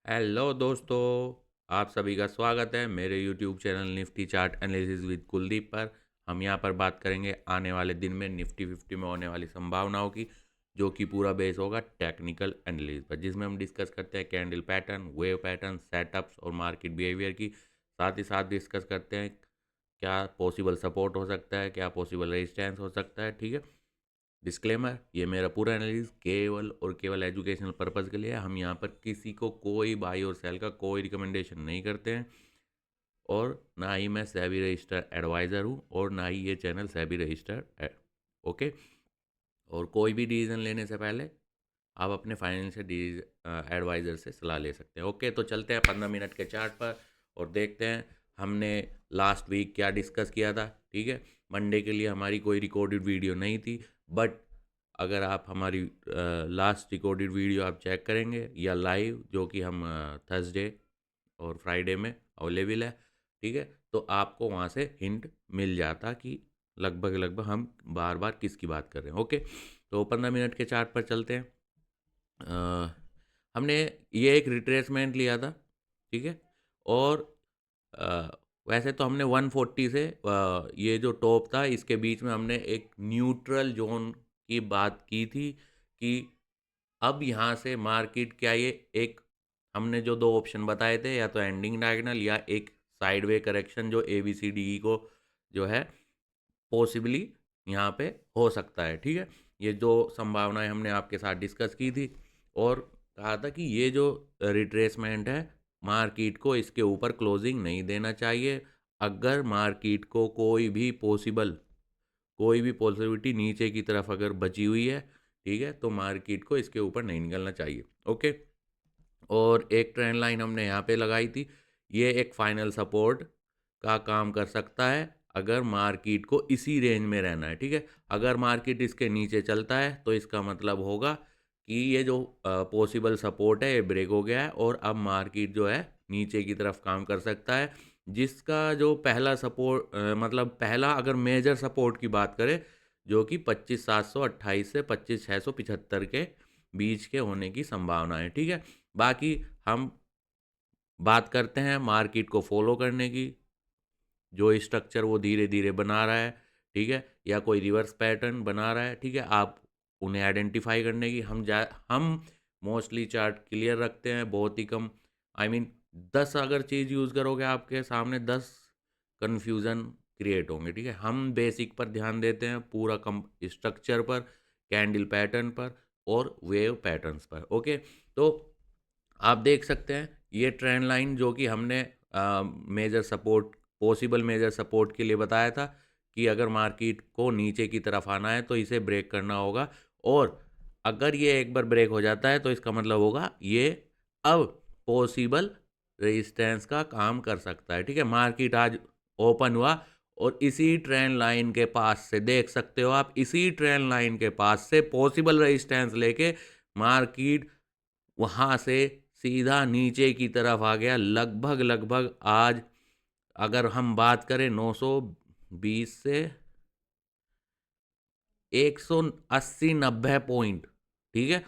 Hello दोस्तों, आप सभी का स्वागत है मेरे YouTube channel Nifty chart analysis with Kuldeep पर। हम यहां पर बात करेंगे आने वाले दिन में निफ्टी 50 में होने वाली संभावनाओं की, जो कि पूरा बेस होगा टेक्निकल एनालिसिस पर, जिसमें हम डिस्कस करते हैं candle pattern, wave pattern, setups और मार्केट बिहेवियर की। साथ ही साथ डिस्कस करते हैं क्या पॉसिबल सपोर्ट हो सकता है, क्या पॉसिबल रेजिस्टेंस हो सकता है। ठीक है। डिस्क्लेमर, ये मेरा पूरा एनालिसिस केवल और केवल एजुकेशनल पर्पज़ के लिए है। हम यहाँ पर किसी को कोई बाई और सेल का कोई रिकमेंडेशन नहीं करते हैं, और ना ही मैं सेबी रजिस्टर्ड एडवाइज़र हूँ और ना ही ये चैनल सेबी रजिस्टर्ड है। ओके। और कोई भी डिसीजन लेने से पहले आप अपने फाइनेंशियल एडवाइज़र से सलाह ले सकते हैं। ओके, तो चलते हैं 15 मिनट के चार्ट पर और देखते हैं हमने लास्ट वीक क्या डिस्कस किया था। ठीक है। मंडे के लिए हमारी कोई रिकॉर्डेड वीडियो नहीं थी, बट अगर आप हमारी लास्ट रिकॉर्डेड वीडियो आप चेक करेंगे या लाइव, जो कि हम थर्सडे और फ्राइडे में अवेलेबल है, ठीक है, तो आपको वहाँ से हिंट मिल जाता कि लगभग लगभग हम बार बार किसकी बात कर रहे हैं। ओके, तो 15 मिनट के चार्ट पर चलते हैं। अ, हमने ये एक रिट्रेसमेंट लिया था। ठीक है। और अ, वैसे तो हमने 140 से ये जो टॉप था इसके बीच में हमने एक न्यूट्रल जोन की बात की थी कि अब यहाँ से मार्केट क्या, ये एक हमने जो दो ऑप्शन बताए थे, या तो एंडिंग डायगोनल या एक साइडवे करेक्शन, जो A B C D E को जो है पॉसिबली यहाँ पे हो सकता है। ठीक है। ये जो संभावनाएं हमने आपके साथ डिस्कस की थी, और कहा था कि ये जो रिट्रेसमेंट है, मार्केट को इसके ऊपर क्लोजिंग नहीं देना चाहिए। अगर मार्केट को कोई भी पॉसिबिलिटी नीचे की तरफ अगर बची हुई है, ठीक है, तो मार्केट को इसके ऊपर नहीं निकलना चाहिए। ओके। और एक ट्रेंड लाइन हमने यहाँ पे लगाई थी, ये एक फाइनल सपोर्ट का काम कर सकता है अगर मार्केट को इसी रेंज में रहना है। ठीक है। अगर मार्केट इसके नीचे चलता है तो इसका मतलब होगा कि ये जो पॉसिबल सपोर्ट है ये ब्रेक हो गया है, और अब मार्केट जो है नीचे की तरफ काम कर सकता है, जिसका जो पहला सपोर्ट मतलब पहला अगर मेजर सपोर्ट की बात करें, जो कि 25,728 से 25,675 के बीच के होने की संभावना है। ठीक है। बाकी हम बात करते हैं मार्केट को फॉलो करने की, जो स्ट्रक्चर वो धीरे धीरे बना रहा है, ठीक है, या कोई रिवर्स पैटर्न बना रहा है। ठीक है। आप उन्हें आइडेंटिफाई करने की हम मोस्टली चार्ट क्लियर रखते हैं, बहुत ही कम। आई I मीन 10 अगर चीज़ यूज़ करोगे आपके सामने 10 कन्फ्यूज़न क्रिएट होंगे। ठीक है। हम बेसिक पर ध्यान देते हैं, पूरा कम स्ट्रक्चर पर, कैंडल पैटर्न पर और वेव पैटर्न्स पर। ओके। तो आप देख सकते हैं ये ट्रेंड लाइन, जो कि हमने major support, possible major support के लिए बताया था कि अगर मार्केट को नीचे की तरफ आना है तो इसे ब्रेक करना होगा, और अगर ये एक बार ब्रेक हो जाता है तो इसका मतलब होगा ये अब पॉसिबल रेजिस्टेंस का काम कर सकता है। ठीक है। मार्केट आज ओपन हुआ और इसी ट्रेंड लाइन के पास से देख सकते हो आप, इसी ट्रेंड लाइन के पास से पॉसिबल रेजिस्टेंस लेके मार्केट वहां से सीधा नीचे की तरफ आ गया। लगभग लगभग आज अगर हम बात करें 920 से 180-90 पॉइंट, ठीक है,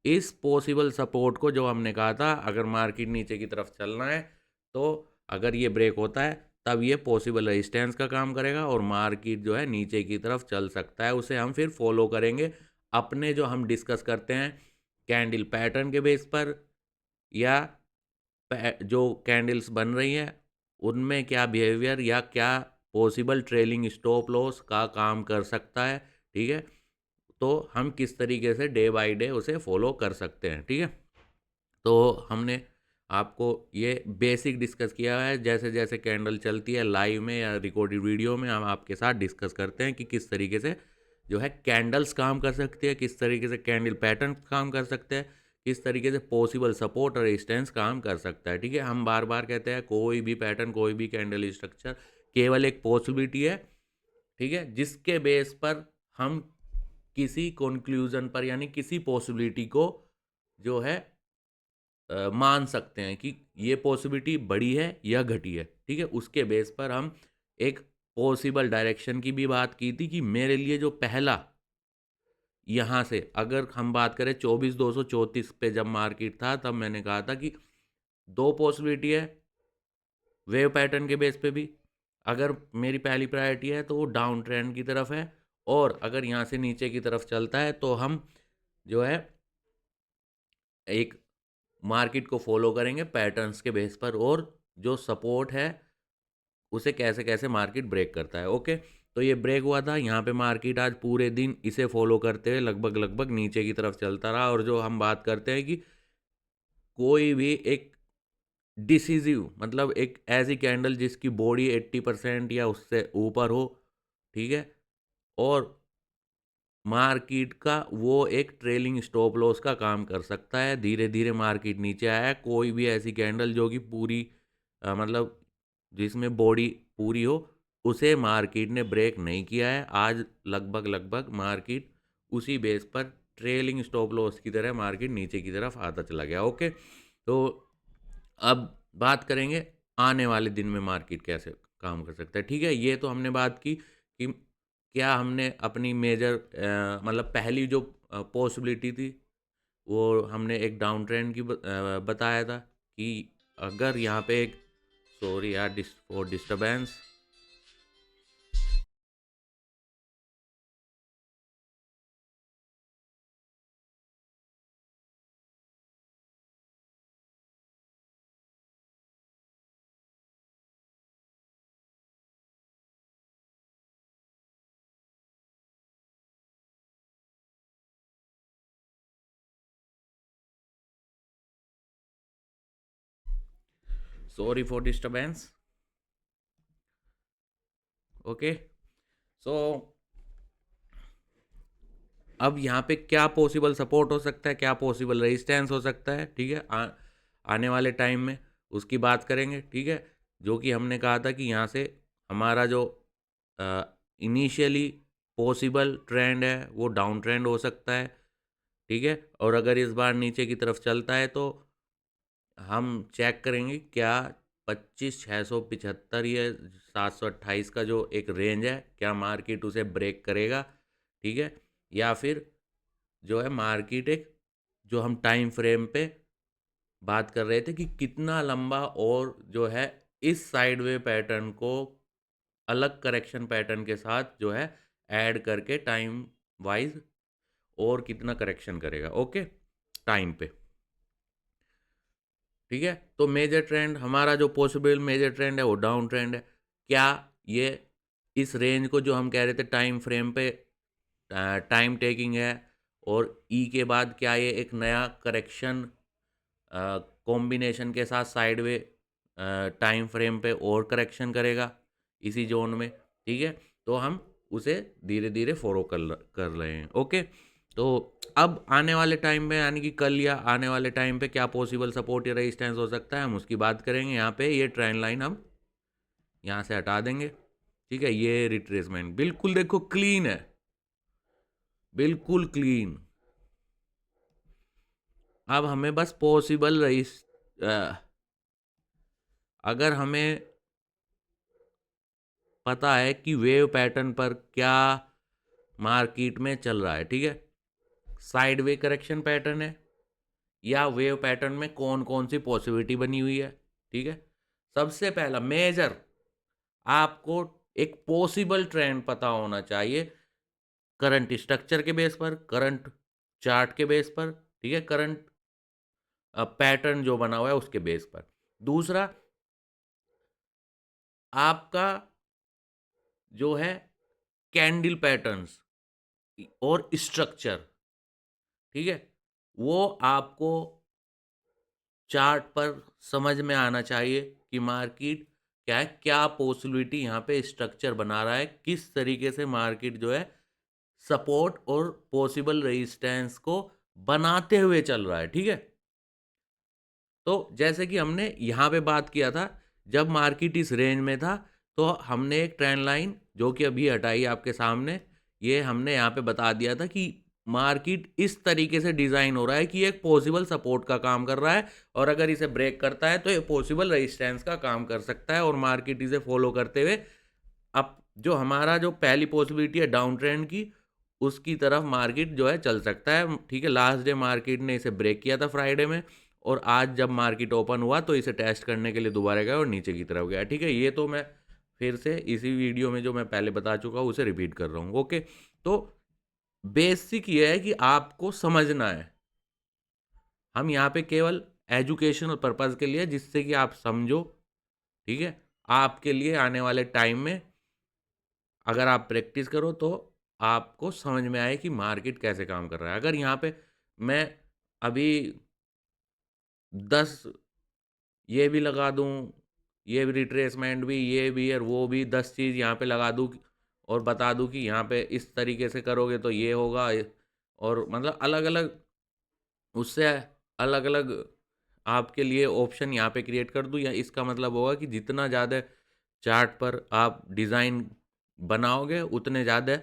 इस पॉसिबल सपोर्ट को, जो हमने कहा था अगर मार्केट नीचे की तरफ चलना है तो अगर ये ब्रेक होता है तब ये पॉसिबल रेजिस्टेंस का काम करेगा और मार्केट जो है नीचे की तरफ चल सकता है। उसे हम फिर फॉलो करेंगे अपने, जो हम डिस्कस करते हैं कैंडल पैटर्न के बेस पर, या जो कैंडल्स बन रही हैं उनमें क्या बिहेवियर या क्या पॉसिबल ट्रेलिंग स्टॉप लॉस का काम कर सकता है। ठीक है। तो हम किस तरीके से डे बाय डे उसे फॉलो कर सकते हैं। ठीक है। तो हमने आपको ये बेसिक डिस्कस किया है, जैसे जैसे कैंडल चलती है लाइव में या रिकॉर्डेड वीडियो में हम आपके साथ डिस्कस करते हैं कि किस तरीके से जो है कैंडल्स काम कर सकती है, किस तरीके से कैंडल पैटर्न काम कर सकते हैं, किस तरीके से पॉसिबल सपोर्ट और रेजिस्टेंस काम कर सकता है। ठीक है। हम बार बार कहते हैं कोई भी पैटर्न, कोई भी कैंडल स्ट्रक्चर केवल एक पॉसिबिलिटी है, ठीक है, जिसके बेस पर हम किसी कंक्लूजन पर, यानी किसी पॉसिबिलिटी को जो है मान सकते हैं कि ये पॉसिबिलिटी बड़ी है या घटी है। ठीक है। उसके बेस पर हम एक पॉसिबल डायरेक्शन की भी बात की थी कि मेरे लिए जो पहला यहाँ से अगर हम बात करें 24,234 पे जब मार्केट था, तब मैंने कहा था कि दो पॉसिबिलिटी है वेव पैटर्न के बेस पे भी। अगर मेरी पहली प्रायोरिटी है तो वो डाउन ट्रेंड की तरफ है, और अगर यहाँ से नीचे की तरफ चलता है तो हम जो है एक मार्केट को फॉलो करेंगे पैटर्न्स के बेस पर, और जो सपोर्ट है उसे कैसे कैसे मार्केट ब्रेक करता है। ओके, तो ये ब्रेक हुआ था यहाँ पे, मार्केट आज पूरे दिन इसे फॉलो करते हुए लगभग लगभग नीचे की तरफ चलता रहा। और जो हम बात करते हैं कि कोई भी एक डिसीजिव, मतलब एक ऐसी कैंडल जिसकी बॉडी 80% या उससे ऊपर हो, ठीक है, और मार्केट का वो एक ट्रेलिंग स्टॉप लॉस का काम कर सकता है। धीरे धीरे मार्केट नीचे आया है, कोई भी ऐसी कैंडल जो कि पूरी मतलब जिसमें बॉडी पूरी हो, उसे मार्केट ने ब्रेक नहीं किया है। आज लगभग लगभग मार्केट उसी बेस पर ट्रेलिंग स्टॉप लॉस की तरह मार्केट नीचे की तरफ आता चला गया। ओके, तो अब बात करेंगे आने वाले दिन में मार्केट कैसे काम कर सकता है। ठीक है, ये तो हमने बात की कि क्या हमने अपनी मेजर मतलब पहली जो पॉसिबिलिटी थी वो हमने एक डाउन ट्रेंड की बताया था कि अगर यहाँ पे एक, सॉरी यार for disturbance, sorry for disturbance. Okay, so अब यहाँ पे क्या पॉसिबल सपोर्ट हो सकता है, क्या पॉसिबल रेजिस्टेंस हो सकता है, ठीक है, आने वाले टाइम में उसकी बात करेंगे। ठीक है, जो कि हमने कहा था कि यहाँ से हमारा जो इनिशियली पॉसिबल ट्रेंड है वो डाउन ट्रेंड हो सकता है। ठीक है, और अगर इस बार नीचे की तरफ चलता है तो हम चेक करेंगे क्या 25,675 या 728 का जो एक रेंज है, क्या मार्केट उसे ब्रेक करेगा। ठीक है, या फिर जो है मार्केट एक, जो हम टाइम फ्रेम पे बात कर रहे थे कि कितना लंबा और जो है इस साइडवे पैटर्न को अलग करेक्शन पैटर्न के साथ जो है ऐड करके टाइम वाइज और कितना करेक्शन करेगा। ओके, टाइम पे। ठीक है, तो मेजर ट्रेंड हमारा जो पॉसिबल मेजर ट्रेंड है वो डाउन ट्रेंड है। क्या ये इस रेंज को जो हम कह रहे थे टाइम फ्रेम पे टाइम टेकिंग है, और ई के बाद क्या ये एक नया करेक्शन कॉम्बिनेशन के साथ साइडवे टाइम फ्रेम पे और करेक्शन करेगा इसी जोन में। ठीक है, तो हम उसे धीरे धीरे फॉलो कर रहे हैं। ओके, तो अब आने वाले टाइम में, यानी कि कल या आने वाले टाइम पे क्या पॉसिबल सपोर्ट या रेजिस्टेंस हो सकता है, हम उसकी बात करेंगे। यहाँ पे ये ट्रेंड लाइन हम यहाँ से हटा देंगे। ठीक है, ये रिट्रेसमेंट बिल्कुल देखो क्लीन है, बिल्कुल क्लीन। अब हमें बस पॉसिबल रही, अगर हमें पता है कि वेव पैटर्न पर क्या मार्केट में चल रहा है, ठीक है, साइडवे करेक्शन पैटर्न है या वेव पैटर्न में कौन कौन सी पॉसिबिलिटी बनी हुई है। ठीक है, सबसे पहला मेजर आपको एक पॉसिबल ट्रेंड पता होना चाहिए करंट स्ट्रक्चर के बेस पर, करंट चार्ट के बेस पर, ठीक है, करंट पैटर्न जो बना हुआ है उसके बेस पर। दूसरा, आपका जो है कैंडल पैटर्न्स और स्ट्रक्चर, ठीक है, वो आपको चार्ट पर समझ में आना चाहिए कि मार्केट क्या है, क्या पॉसिबिलिटी यहाँ पे स्ट्रक्चर बना रहा है, किस तरीके से मार्केट जो है सपोर्ट और पॉसिबल रेजिस्टेंस को बनाते हुए चल रहा है। ठीक है, तो जैसे कि हमने यहाँ पे बात किया था, जब मार्केट इस रेंज में था तो हमने एक ट्रेंड लाइन जो कि अभी हटाई आपके सामने, ये हमने यहाँ पे बता दिया था कि मार्केट इस तरीके से डिज़ाइन हो रहा है कि ये एक पॉसिबल सपोर्ट का काम कर रहा है, और अगर इसे ब्रेक करता है तो ये पॉसिबल रेजिस्टेंस का काम कर सकता है, और मार्केट इसे फॉलो करते हुए अब जो हमारा जो पहली पॉसिबिलिटी है डाउन ट्रेंड की, उसकी तरफ मार्केट जो है चल सकता है। ठीक है, लास्ट डे मार्केट ने इसे ब्रेक किया था फ्राइडे में, और आज जब मार्केट ओपन हुआ तो इसे टेस्ट करने के लिए दोबारा गया और नीचे की तरफ गया। ठीक है, ये तो मैं फिर से इसी वीडियो में जो मैं पहले बता चुका हूँ उसे रिपीट कर रहा हूँ। ओके, तो बेसिक ये है कि आपको समझना है, हम यहाँ पे केवल एजुकेशनल पर्पज़ के लिए, जिससे कि आप समझो। ठीक है, आपके लिए आने वाले टाइम में अगर आप प्रैक्टिस करो तो आपको समझ में आए कि मार्केट कैसे काम कर रहा है। अगर यहाँ पे मैं अभी 10 ये भी लगा दूँ, ये भी रिट्रेसमेंट भी, ये भी और वो भी 10 चीज़ यहाँ पे लगा दूँ और बता दूँ कि यहाँ पे इस तरीके से करोगे तो ये होगा, और मतलब अलग-अलग उससे अलग-अलग आपके लिए ऑप्शन यहाँ पे क्रिएट कर दूँ, या इसका मतलब होगा कि जितना ज़्यादा चार्ट पर आप डिज़ाइन बनाओगे उतने ज़्यादा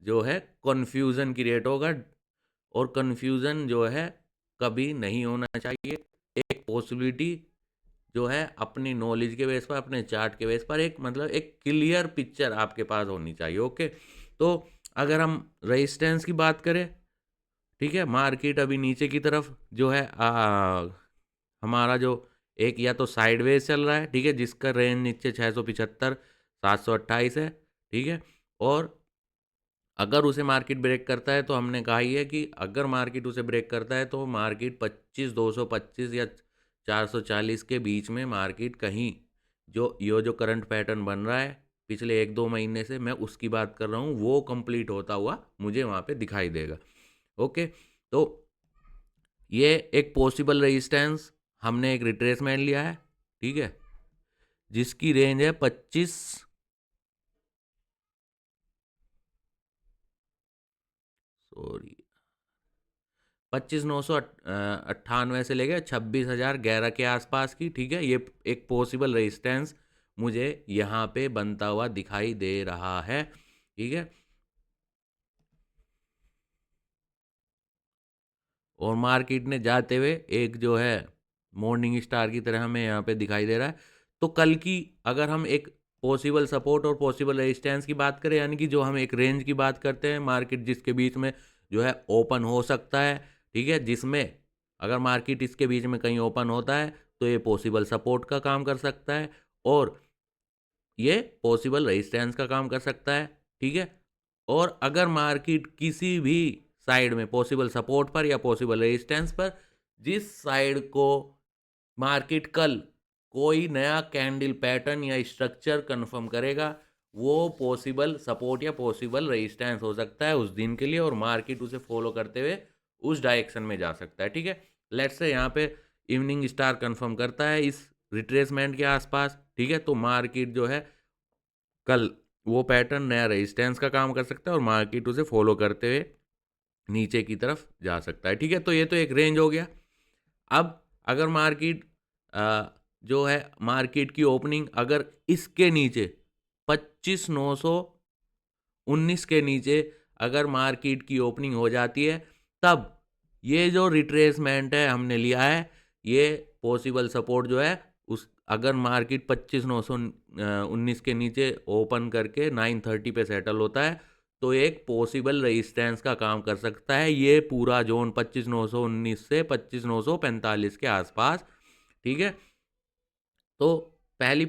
जो है कन्फ्यूज़न क्रिएट होगा, और कन्फ्यूज़न जो है कभी नहीं होना चाहिए। एक पॉसिबिलिटी जो है अपनी नॉलेज के बेस पर, अपने चार्ट के बेस पर, एक मतलब एक क्लियर पिक्चर आपके पास होनी चाहिए। ओके, तो अगर हम रेजिस्टेंस की बात करें, ठीक है, मार्केट अभी नीचे की तरफ जो है हमारा जो एक या तो साइडवेज चल रहा है, ठीक है, जिसका रेंज नीचे 675 728 है। ठीक है, और अगर उसे मार्केट ब्रेक करता है तो हमने कहा ही है कि अगर मार्केट उसे ब्रेक करता है तो मार्केट 25 225 या 440 के बीच में मार्केट कहीं, जो करंट पैटर्न बन रहा है पिछले 1-2 महीने से, मैं उसकी बात कर रहा हूँ, वो कंप्लीट होता हुआ मुझे वहाँ पे दिखाई देगा। ओके, तो ये एक पॉसिबल रेजिस्टेंस, हमने एक रिट्रेसमेंट लिया है। ठीक है, जिसकी रेंज है 25,998 से लेकर 26,011 के आसपास की। ठीक है, ये एक पॉसिबल रेजिस्टेंस मुझे यहाँ पे बनता हुआ दिखाई दे रहा है। ठीक है, और मार्केट ने जाते हुए एक जो है मॉर्निंग स्टार की तरह हमें यहाँ पे दिखाई दे रहा है। तो कल की अगर हम एक पॉसिबल सपोर्ट और पॉसिबल रेजिस्टेंस की बात करें, यानी कि जो हम एक रेंज की बात करते हैं, मार्केट जिसके बीच में जो है ओपन हो सकता है, ठीक है, जिसमें अगर मार्केट इसके बीच में कहीं ओपन होता है तो ये पॉसिबल सपोर्ट का काम कर सकता है, और ये पॉसिबल रेजिस्टेंस का काम कर सकता है। ठीक है, और अगर मार्केट किसी भी साइड में पॉसिबल सपोर्ट पर या पॉसिबल रेजिस्टेंस पर, जिस साइड को मार्केट कल कोई नया कैंडल पैटर्न या स्ट्रक्चर कंफर्म करेगा, वो पॉसिबल सपोर्ट या पॉसिबल रेजिस्टेंस हो सकता है उस दिन के लिए, और मार्केट उसे फॉलो करते हुए उस डायरेक्शन में जा सकता है। ठीक है, लेट्स से यहाँ पे इवनिंग स्टार कंफर्म करता है इस रिट्रेसमेंट के आसपास। ठीक है, तो मार्केट जो है कल वो पैटर्न नया रेजिस्टेंस का काम कर सकता है और मार्केट उसे फॉलो करते हुए नीचे की तरफ जा सकता है। ठीक है, तो ये तो एक रेंज हो गया। अब अगर मार्केट जो है मार्केट की ओपनिंग अगर इसके नीचे 25,919 के नीचे अगर मार्केट की ओपनिंग हो जाती है, तब ये जो रिट्रेसमेंट है हमने लिया है, ये पॉसिबल सपोर्ट जो है उस अगर मार्केट 25,919 के नीचे ओपन करके 930 पे सेटल होता है तो एक पॉसिबल रेजिस्टेंस का काम कर सकता है ये पूरा जोन 25,919 से 25,945 के आसपास। ठीक है, तो पहली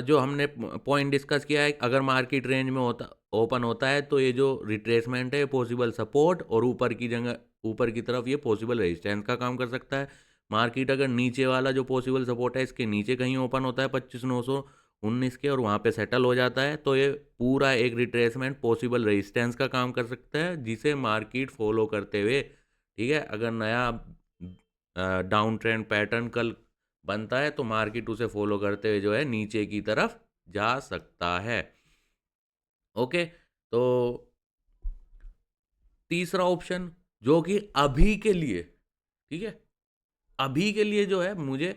जो हमने पॉइंट डिस्कस किया है, अगर मार्केट रेंज में होता ओपन होता है तो ये जो रिट्रेसमेंट है पॉसिबल सपोर्ट, और ऊपर की जगह ऊपर की तरफ ये पॉसिबल रेजिस्टेंस का काम कर सकता है। मार्केट अगर नीचे वाला जो पॉसिबल सपोर्ट है इसके नीचे कहीं ओपन होता है 25,919 के और वहाँ पे सेटल हो जाता है, तो ये पूरा एक रिट्रेसमेंट पॉसिबल रेजिस्टेंस का काम कर सकता है, जिसे मार्केट फॉलो करते हुए, ठीक है, अगर नया डाउन ट्रेंड पैटर्न कल बनता है तो मार्केट उसे फॉलो करते हुए जो है नीचे की तरफ जा सकता है। ओके, तो तीसरा ऑप्शन जो कि अभी के लिए, ठीक है, अभी के लिए जो है मुझे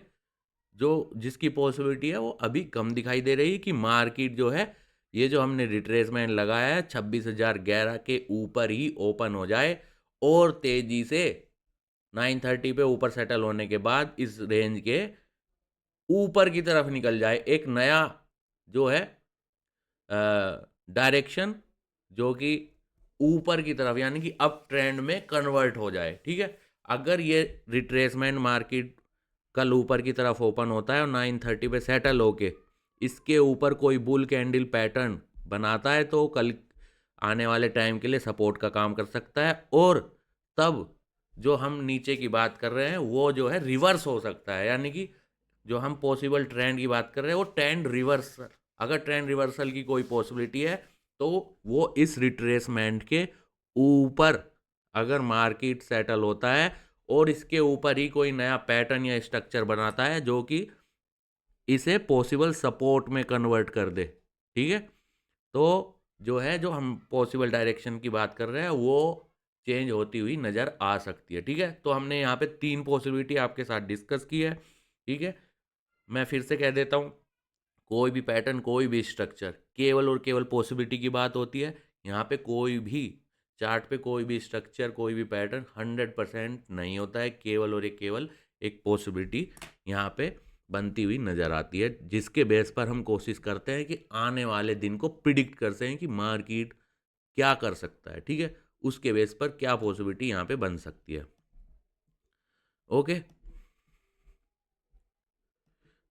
जो जिसकी पॉसिबिलिटी है वो अभी कम दिखाई दे रही है कि मार्केट जो है ये जो हमने रिट्रेसमेंट लगाया है 26,011 के ऊपर ही ओपन हो जाए और तेजी से 930 पे ऊपर सेटल होने के बाद इस रेंज के ऊपर की तरफ निकल जाए, एक नया जो है डायरेक्शन जो कि ऊपर की तरफ यानी कि अप ट्रेंड में कन्वर्ट हो जाए, ठीक है। अगर ये रिट्रेसमेंट मार्केट कल ऊपर की तरफ ओपन होता है और 930 पे सेटल होके इसके ऊपर कोई बुल कैंडल पैटर्न बनाता है तो कल आने वाले टाइम के लिए सपोर्ट का काम कर सकता है, और तब जो हम नीचे की बात कर रहे हैं वो जो है रिवर्स हो सकता है, यानी कि जो हम पॉसिबल ट्रेंड की बात कर रहे हैं वो ट्रेंड रिवर्स, अगर ट्रेंड रिवर्सल की कोई पॉसिबिलिटी है तो वो इस रिट्रेसमेंट के ऊपर अगर मार्केट सेटल होता है और इसके ऊपर ही कोई नया पैटर्न या स्ट्रक्चर बनाता है जो कि इसे पॉसिबल सपोर्ट में कन्वर्ट कर दे, ठीक है। तो जो है जो हम पॉसिबल डायरेक्शन की बात कर रहे हैं वो चेंज होती हुई नज़र आ सकती है, ठीक है। तो हमने यहाँ पे 3 पॉसिबिलिटी आपके साथ डिस्कस की है, ठीक है। मैं फिर से कह देता हूँ, कोई भी पैटर्न कोई भी स्ट्रक्चर केवल और केवल पॉसिबिलिटी की बात होती है। यहाँ पे कोई भी चार्ट पे कोई भी स्ट्रक्चर कोई भी पैटर्न 100% नहीं होता है, केवल और केवल एक पॉसिबिलिटी यहाँ पे बनती हुई नज़र आती है, जिसके बेस पर हम कोशिश करते हैं कि आने वाले दिन को प्रिडिक्ट कर सकें कि मार्केट क्या कर सकता है, ठीक है। उसके बेस पर क्या पॉसिबिलिटी यहाँ पे बन सकती है, ओके।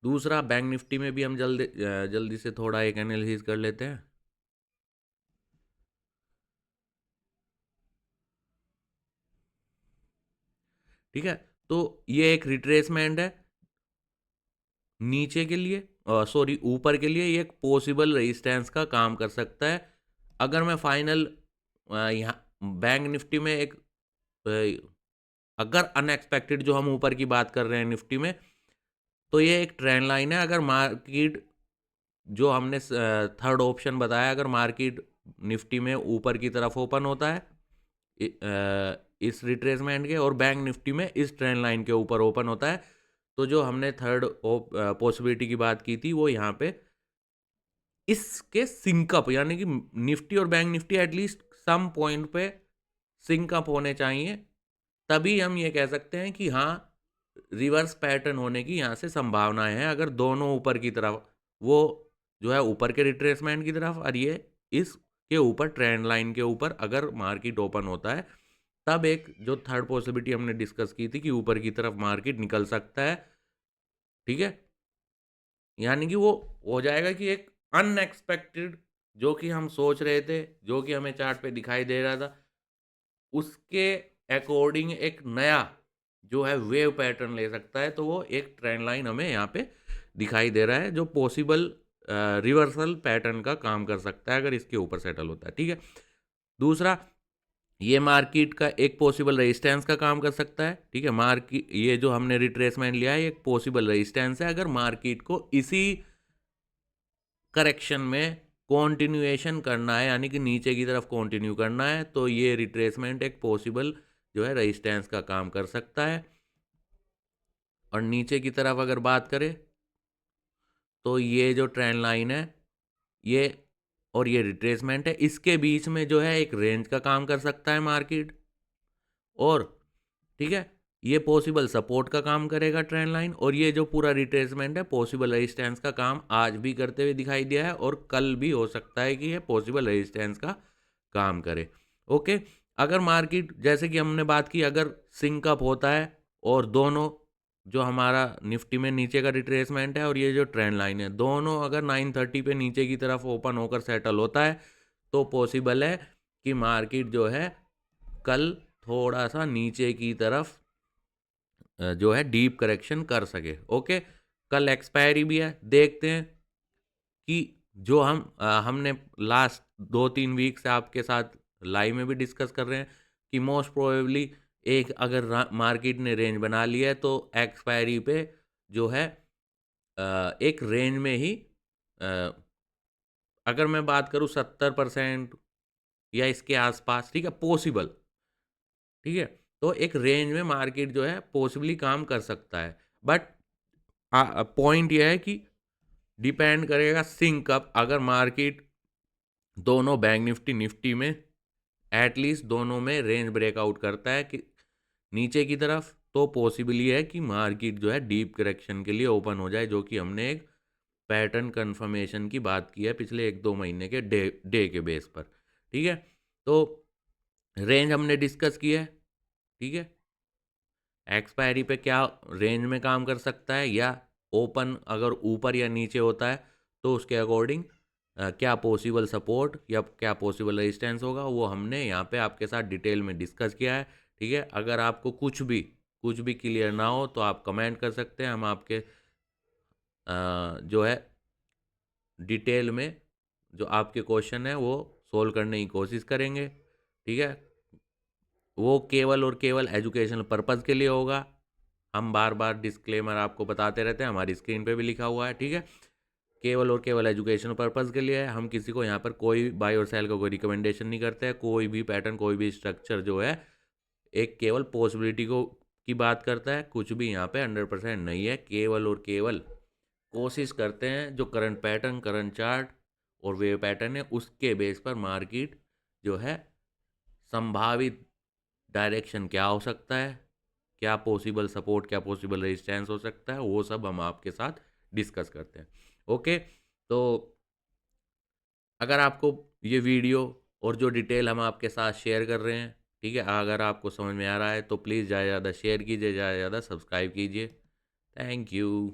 दूसरा बैंक निफ्टी में भी हम जल्दी से थोड़ा एक एनालिसिस कर लेते हैं। ठीक है, तो ये एक रिट्रेसमेंट है नीचे के लिए, सॉरी ऊपर के लिए, ये एक पॉसिबल रेजिस्टेंस का काम कर सकता है। अगर मैं फाइनल यहाँ बैंक निफ्टी में एक अगर अनएक्सपेक्टेड जो हम ऊपर की बात कर रहे हैं निफ्टी में, तो ये एक ट्रेंड लाइन है। अगर मार्केट जो हमने थर्ड ऑप्शन बताया, अगर मार्केट निफ्टी में ऊपर की तरफ ओपन होता है इस रिट्रेसमेंट के और बैंक निफ्टी में इस ट्रेंड लाइन के ऊपर ओपन होता है, तो जो हमने थर्ड पॉसिबिलिटी की बात की थी वो यहाँ पे इसके सिंकअप, यानी कि निफ्टी और bank Nifty at least some point पे सिंकअप होने चाहिए, तभी हम ये कह सकते हैं कि हाँ रिवर्स पैटर्न होने की यहाँ से संभावनाएं हैं। अगर दोनों ऊपर की तरफ, वो जो है ऊपर के रिट्रेसमेंट की तरफ और ये इसके ऊपर ट्रेंड लाइन के ऊपर अगर मार्केट ओपन होता है, तब एक जो थर्ड पॉसिबिलिटी हमने डिस्कस की थी कि ऊपर की तरफ मार्केट निकल सकता है, ठीक है। यानी कि वो हो जाएगा कि एक अनएक्सपेक्टेड जो कि हम सोच रहे थे, जो कि हमें चार्ट पे दिखाई दे रहा था, उसके अकॉर्डिंग एक नया जो है वेव पैटर्न ले सकता है। तो वो एक ट्रेंड लाइन हमें यहाँ पे दिखाई दे रहा है जो पॉसिबल रिवर्सल पैटर्न का काम कर सकता है अगर इसके ऊपर सेटल होता है, ठीक है। दूसरा, ये मार्केट का एक पॉसिबल रेजिस्टेंस का काम कर सकता है, ठीक है। मार्केट ये जो हमने रिट्रेसमेंट लिया है एक पॉसिबल रेजिस्टेंस है, अगर मार्केट को इसी करेक्शन में कॉन्टिन्यूएशन करना है यानी कि नीचे की तरफ कंटिन्यू करना है, तो ये रिट्रेसमेंट एक पॉसिबल जो है रेजिस्टेंस का काम कर सकता है। और नीचे की तरफ अगर बात करें तो ये जो ट्रेंड लाइन है ये और ये रिट्रेसमेंट है, इसके बीच में जो है एक रेंज का काम कर सकता है मार्केट, और ठीक है ये पॉसिबल सपोर्ट का काम करेगा ट्रेंड लाइन, और ये जो पूरा रिट्रेसमेंट है पॉसिबल रेजिस्टेंस का काम आज भी करते हुए दिखाई दिया है और कल भी हो सकता है कि ये पॉसिबल रेजिस्टेंस का काम करे, ओके। अगर मार्केट जैसे कि हमने बात की अगर सिंकअप होता है और दोनों जो हमारा निफ्टी में नीचे का रिट्रेसमेंट है और ये जो ट्रेंड लाइन है दोनों अगर 930 पे नीचे की तरफ ओपन होकर सेटल होता है, तो पॉसिबल है कि मार्केट जो है कल थोड़ा सा नीचे की तरफ जो है डीप करेक्शन कर सके, ओके। कल एक्सपायरी भी है, देखते हैं कि जो हमने लास्ट 2-3 वीक से आपके साथ लाइव में भी डिस्कस कर रहे हैं कि मोस्ट प्रोबेबली एक अगर मार्केट ने रेंज बना लिया है तो एक्सपायरी पे जो है एक रेंज में ही अ, अगर मैं बात करूँ 70% या इसके आसपास, ठीक है, पॉसिबल, ठीक है। तो एक रेंज में मार्केट जो है पॉसिबली काम कर सकता है, बट पॉइंट यह है कि डिपेंड करेगा सिंक अप, अगर मार्केट दोनों बैंक निफ्टी निफ्टी में एटलीस्ट दोनों में रेंज ब्रेकआउट करता है कि नीचे की तरफ, तो पॉसिबल ये है कि मार्केट जो है डीप करेक्शन के लिए ओपन हो जाए, जो कि हमने एक पैटर्न कंफर्मेशन की बात की है पिछले 1-2 महीने के डे के बेस पर, ठीक है। तो रेंज हमने डिस्कस की है, ठीक है। एक्सपायरी पे क्या रेंज में काम कर सकता है, या ओपन अगर ऊपर या नीचे होता है तो उसके अकॉर्डिंग क्या पॉसिबल सपोर्ट या क्या पॉसिबल रेजिस्टेंस होगा, वो हमने यहाँ पे आपके साथ डिटेल में डिस्कस किया है, ठीक है। अगर आपको कुछ भी क्लियर ना हो तो आप कमेंट कर सकते हैं, हम आपके जो है डिटेल में जो आपके क्वेश्चन है वो सोल्व करने की कोशिश करेंगे, ठीक है। वो केवल और केवल एजुकेशनल पर्पज़ के लिए होगा। हम बार बार डिस्क्लेमर आपको बताते रहते हैं, हमारी स्क्रीन पे भी लिखा हुआ है, ठीक है। केवल और केवल एजुकेशनल पर्पज़ के लिए है। हम किसी को यहाँ पर कोई बाय और सेल का कोई रिकमेंडेशन नहीं करते हैं। कोई भी पैटर्न, कोई भी स्ट्रक्चर जो है एक केवल पॉसिबिलिटी को की बात करता है, कुछ भी यहाँ पे 100% नहीं है। केवल और केवल कोशिश करते हैं जो करंट पैटर्न, करंट चार्ट और वेव पैटर्न है उसके बेस पर मार्केट जो है संभावित डायरेक्शन क्या हो सकता है, क्या पॉसिबल सपोर्ट, क्या पॉसिबल रेजिस्टेंस हो सकता है, वो सब हम आपके साथ डिस्कस करते हैं। ओके, तो अगर आपको ये वीडियो और जो डिटेल हम आपके साथ शेयर कर रहे हैं, ठीक है, अगर आपको समझ में आ रहा है तो प्लीज़ ज़्यादा से ज़्यादा शेयर कीजिए, ज़्यादा से ज़्यादा सब्सक्राइब कीजिए। Thank you.